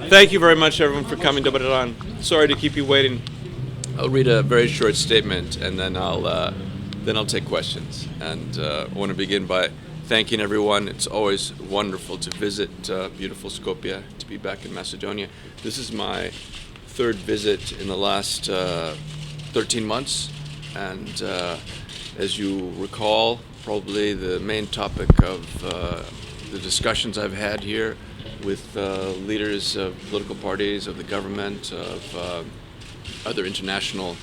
Thank you very much, everyone, for coming to Baran. Sorry to keep you waiting. I'll read a very short statement, and then I'll take questions. And I want to begin by thanking everyone. It's always wonderful to visit beautiful Skopje, to be back in Macedonia. This is my third visit in the last 13 months, and as you recall, probably the main topic of the discussions I've had here with leaders of political parties, of the government, of other international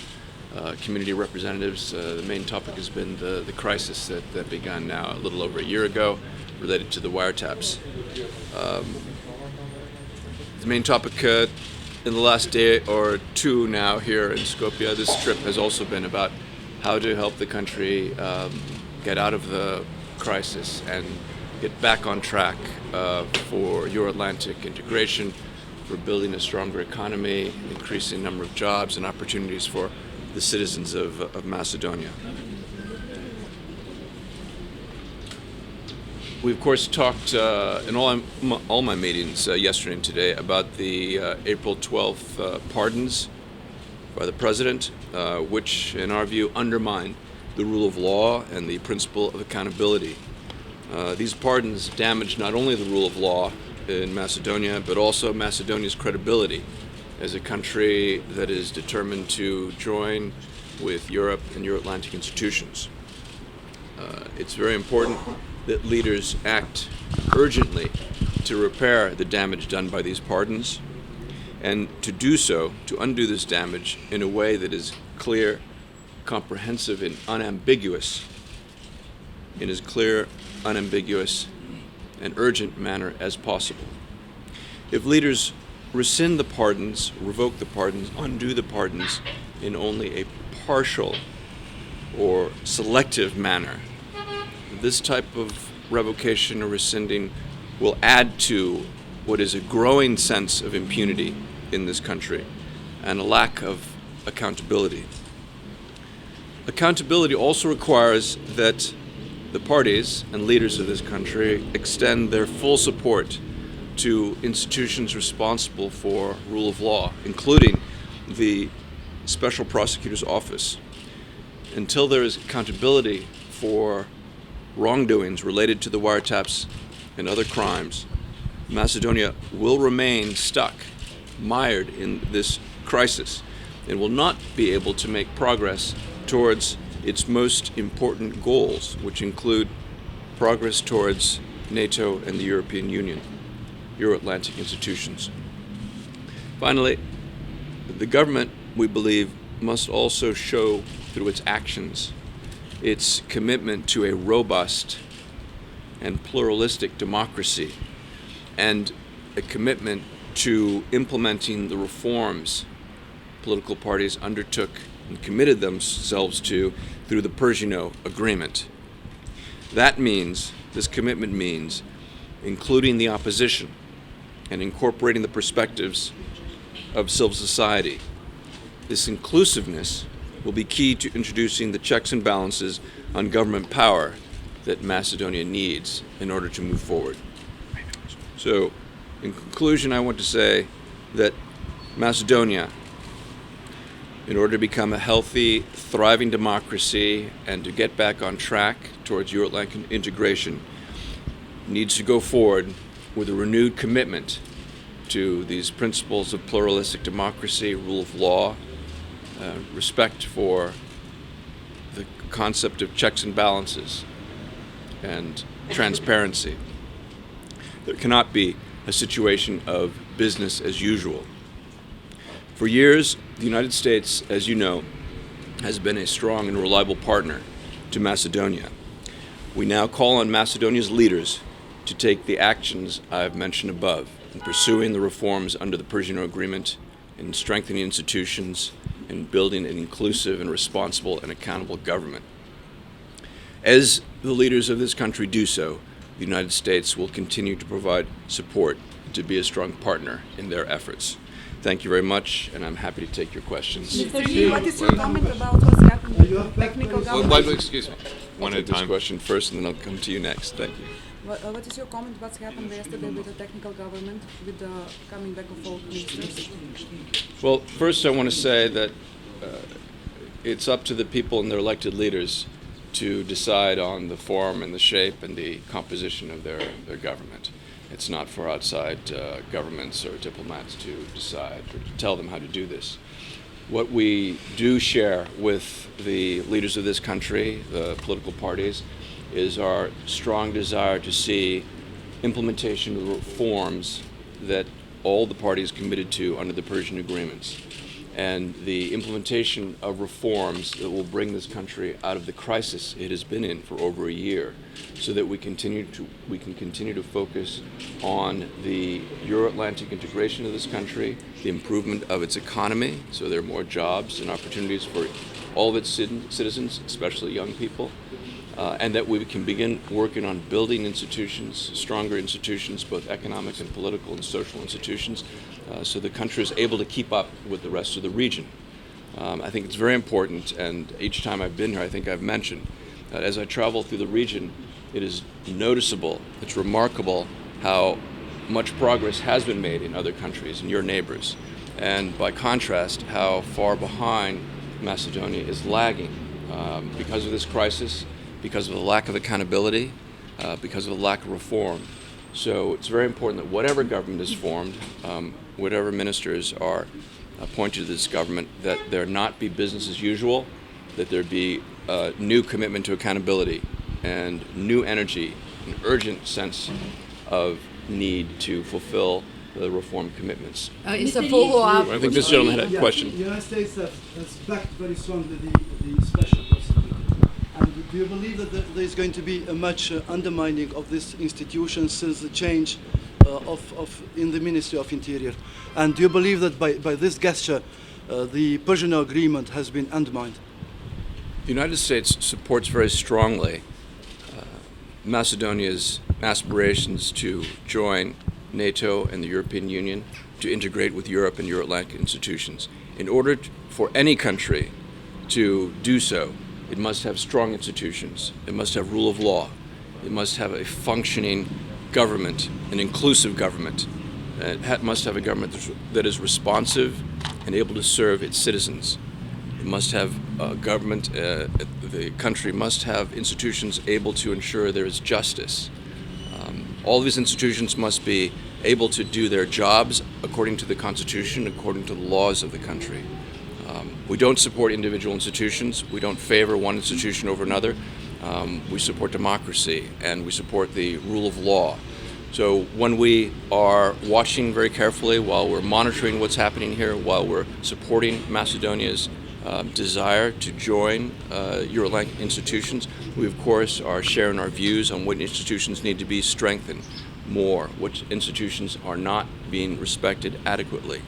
community representatives. The main topic has been the crisis that began now a little over a year ago related to the wiretaps. The main topic in the last day or two now here in Skopje, this trip has also been about how to help the country get out of the crisis and get back on track for Euro-Atlantic integration, for building a stronger economy, increasing number of jobs and opportunities for the citizens of Macedonia. We, of course, talked in all my meetings yesterday and today about the April 12th pardons by the President, which, in our view, undermine the rule of law and the principle of accountability. These pardons damage not only the rule of law in Macedonia, but also Macedonia's credibility as a country that is determined to join with Europe and Euro-Atlantic institutions. It's very important that leaders act urgently to repair the damage done by these pardons, and to do so, to undo this damage in a way that is clear, comprehensive, and unambiguous, in as clear, unambiguous, and urgent manner as possible. If leaders rescind the pardons, revoke the pardons, undo the pardons in only a partial or selective manner, this type of revocation or rescinding will add to what is a growing sense of impunity in this country and a lack of accountability. Accountability also requires that the parties and leaders of this country extend their full support to institutions responsible for rule of law, including the Special Prosecutor's Office. Until there is accountability for wrongdoings related to the wiretaps and other crimes, Macedonia will remain stuck, mired in this crisis, and will not be able to make progress towards its most important goals, which include progress towards NATO and the European Union, Euro-Atlantic institutions. Finally, the government, we believe, must also show through its actions its commitment to a robust and pluralistic democracy and a commitment to implementing the reforms political parties undertook and committed themselves to through the Persian Agreement. That means, this commitment means, including the opposition and incorporating the perspectives of civil society. This inclusiveness will be key to introducing the checks and balances on government power that Macedonia needs in order to move forward. So, in conclusion, I want to say that Macedonia, in order to become a healthy, thriving democracy and to get back on track towards Euro-Atlantic integration, needs to go forward with a renewed commitment to these principles of pluralistic democracy, rule of law, respect for the concept of checks and balances, and transparency. There cannot be a situation of business as usual. For years, the United States, as you know, has been a strong and reliable partner to Macedonia. We now call on Macedonia's leaders to take the actions I've mentioned above in pursuing the reforms under the Persian Agreement, in strengthening institutions, and building an inclusive and responsible and accountable government. As the leaders of this country do so, the United States will continue to provide support and to be a strong partner in their efforts. Thank you very much, and I'm happy to take your questions. Mr. Yee, what is your comment about what's happening with technical government? Excuse me. One at a time. This question first, and then I'll come to you next. Thank you. What is your comment? What's happened yesterday with the technical government, with the coming back of all ministers? Well, first I want to say that it's up to the people and their elected leaders to decide on the form and the shape and the composition of their government. It's not for outside governments or diplomats to decide or to tell them how to do this. What we do share with the leaders of this country, the political parties, is our strong desire to see implementation of the reforms that all the parties committed to under the Persian Agreements, and the implementation of reforms that will bring this country out of the crisis it has been in for over a year, so that we can continue to focus on the Euro-Atlantic integration of this country, the improvement of its economy, so there are more jobs and opportunities for all of its citizens, especially young people, and that we can begin working on building institutions, stronger institutions, both economic and political and social institutions, so the country is able to keep up with the rest of the region. I think it's very important, and each time I've been here, I think I've mentioned that as I travel through the region, it is noticeable, it's remarkable how much progress has been made in other countries and your neighbors, and by contrast, how far behind Macedonia is lagging because of this crisis, because of the lack of accountability, because of the lack of reform. So it's very important that whatever government is formed, whatever ministers are appointed to this government, that there not be business as usual, that there be a new commitment to accountability and new energy, an urgent sense of need to fulfill the reform commitments. It's a follow-up. I think this gentleman had a question. The United States has backed very strongly the special prosecutor. And do you believe that there is going to be a much undermining of this institution since the change in the Ministry of Interior? And do you believe that by this gesture, the Persian Agreement has been undermined? The United States supports very strongly Macedonia's aspirations to join NATO and the European Union, to integrate with Europe and Euro-Atlantic institutions. In order for any country to do so, it must have strong institutions, it must have rule of law, it must have a functioning government, an inclusive government, it must have a government that is responsive and able to serve its citizens. It must have a government, the country must have institutions able to ensure there is justice. All of these institutions must be able to do their jobs according to the Constitution, according to the laws of the country. We don't support individual institutions. We don't favor one institution over another. We support democracy and we support the rule of law. So when we are watching very carefully, while we're monitoring what's happening here, while we're supporting Macedonia's desire to join Euro-Atlantic institutions, we of course are sharing our views on what institutions need to be strengthened more, which institutions are not being respected adequately.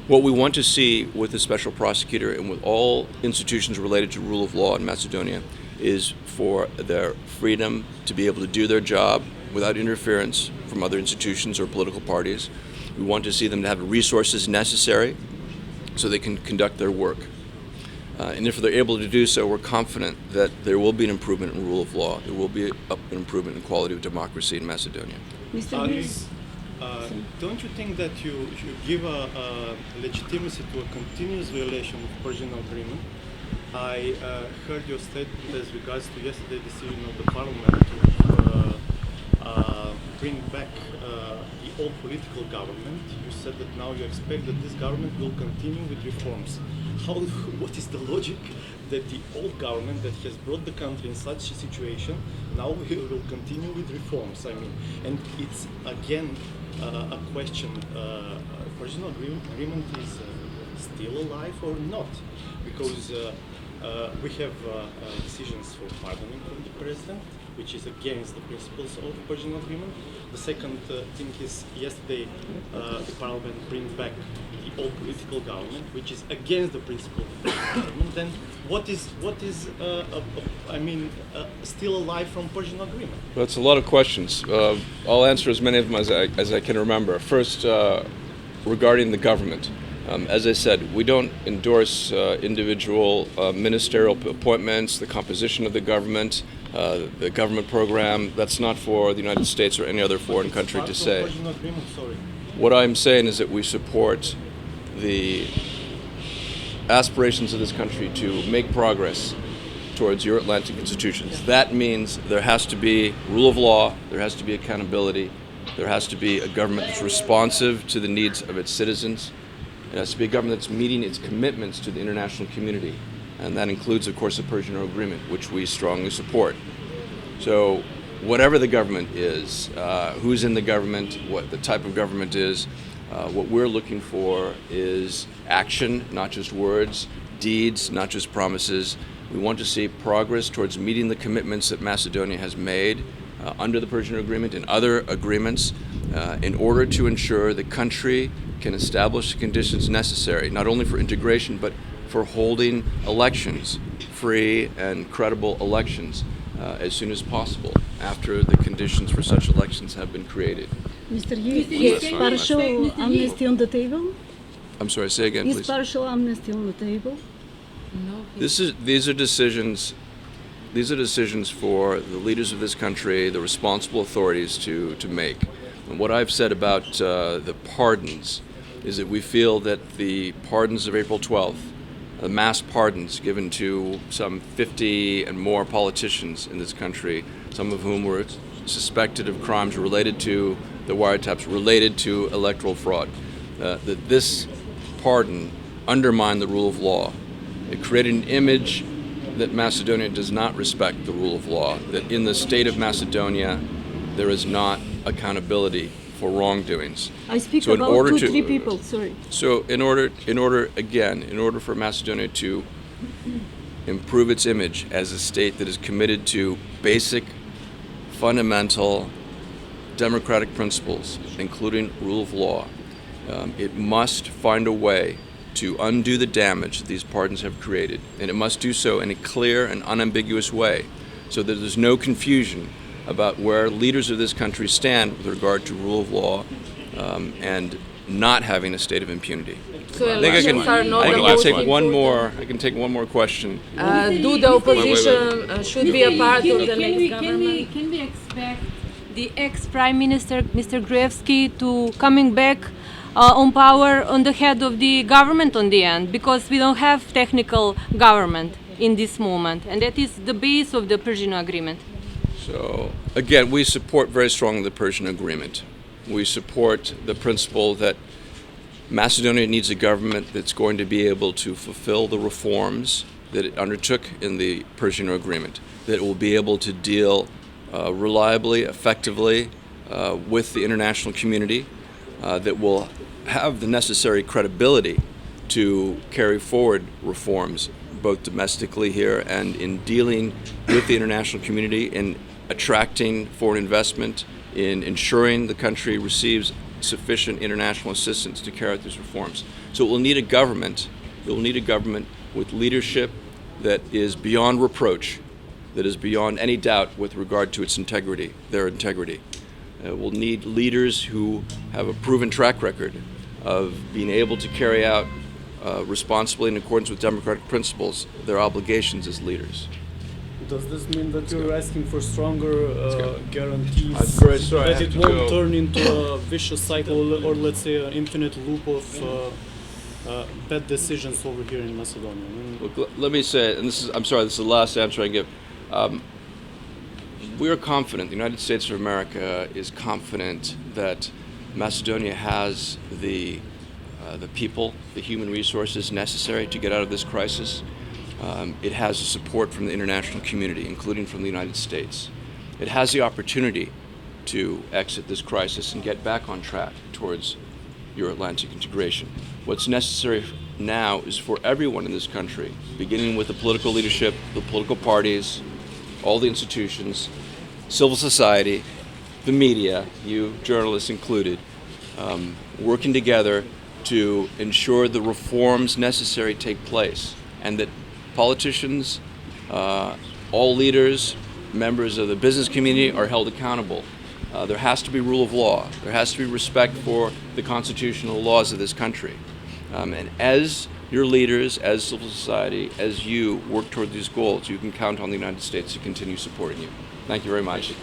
What we want to see with the special prosecutor and with all institutions related to rule of law in Macedonia is for their freedom to be able to do their job without interference from other institutions or political parties. We want to see them to have the resources necessary so they can conduct their work. And if they're able to do so, we're confident that there will be an improvement in rule of law. There will be an improvement in quality of democracy in Macedonia. Don't you think that you give a legitimacy to a continuous violation of the Persian Agreement? I heard your statement as regards to yesterday's decision of the Parliament to bring back the old political government. You said that now you expect that this government will continue with reforms. What is the logic that the old government that has brought the country in such a situation now will continue with reforms? I mean, and it's again a question: Persian Agreement is still alive or not? Because we have decisions for pardoning from the president, which is against the principles of the Persian Agreement. The second thing is yesterday the parliament brings back the old political government, which is against the principle of the Persian Agreement. Then what is still alive from Persian Agreement? That's a lot of questions. I'll answer as many of them as I can remember. First, regarding the government. As I said, we don't endorse individual ministerial appointments, the composition of the government. the government program. That's not for the United States or any other foreign country to say. Persian Agreement, sorry. What I'm saying is that we support the aspirations of this country to make progress towards Euro-Atlantic institutions. That means there has to be rule of law, there has to be accountability, there has to be a government that's responsive to the needs of its citizens. It has to be a government that's meeting its commitments to the international community. And that includes, of course, the Persian Agreement, which we strongly support. So whatever the government is, who's in the government, what the type of government is, what we're looking for is action, not just words, deeds, not just promises. We want to see progress towards meeting the commitments that Macedonia has made under the Persian Agreement and other agreements in order to ensure the country can establish the conditions necessary, not only for integration, but for holding elections, free and credible elections, as soon as possible after the conditions for such elections have been created. Mr. Yee, is partial amnesty on the table? I'm sorry, say again, Is please. partial amnesty on the table? No. These are decisions for the leaders of this country, the responsible authorities to make. And what I've said about the pardons is that we feel that the pardons of April 12th, the mass pardons given to some 50 and more politicians in this country, some of whom were suspected of crimes related to the wiretaps, related to electoral fraud, that this pardon undermined the rule of law. It created an image that Macedonia does not respect the rule of law, that in the state of Macedonia there is not accountability for wrongdoings. I speak So in about order three to- people, sorry. So in order for Macedonia to improve its image as a state that is committed to basic, fundamental democratic principles, including rule of law, it must find a way to undo the damage that these pardons have created, and it must do so in a clear and unambiguous way, so that there's no confusion about where leaders of this country stand with regard to rule of law and not having a state of impunity. So I think I elections are not can about take people. one more. I can take one more question. Do the opposition should be a part of the next government? Can we expect the ex-prime minister, Mr. Gruevski, to coming back on power on the head of the government on the end? Because we don't have technical government in this moment, and that is the base of the Persian Agreement. So again, we support very strongly the Persian Agreement. We support the principle that Macedonia needs a government that's going to be able to fulfill the reforms that it undertook in the Persian Agreement, that it will be able to deal reliably, effectively with the international community, that will have the necessary credibility to carry forward reforms, both domestically here and in dealing with the international community, in attracting foreign investment, in ensuring the country receives sufficient international assistance to carry out these reforms. So it will need a government. It will need a government with leadership that is beyond reproach, that is beyond any doubt with regard to its integrity, their integrity. It will need leaders who have a proven track record of being able to carry out responsibly in accordance with democratic principles their obligations as leaders. Does this mean that you're asking for stronger guarantees I'm very sorry, I that have it to won't go. turn into a vicious cycle or let's say an infinite loop of bad decisions over here in Macedonia? Look, let me say, and I'm sorry, this is the last answer I can give. We are confident, the United States of America is confident that Macedonia has the people, the human resources necessary to get out of this crisis. It has the support from the international community, including from the United States. It has the opportunity to exit this crisis and get back on track towards Euro-Atlantic integration. What's necessary now is for everyone in this country, beginning with the political leadership, the political parties, all the institutions, civil society, the media, you journalists included, working together to ensure the reforms necessary take place, and that politicians, all leaders, members of the business community are held accountable. There has to be rule of law. There has to be respect for the constitutional laws of this country. And as your leaders, as civil society, as you work toward these goals, you can count on the United States to continue supporting you. Thank you very much.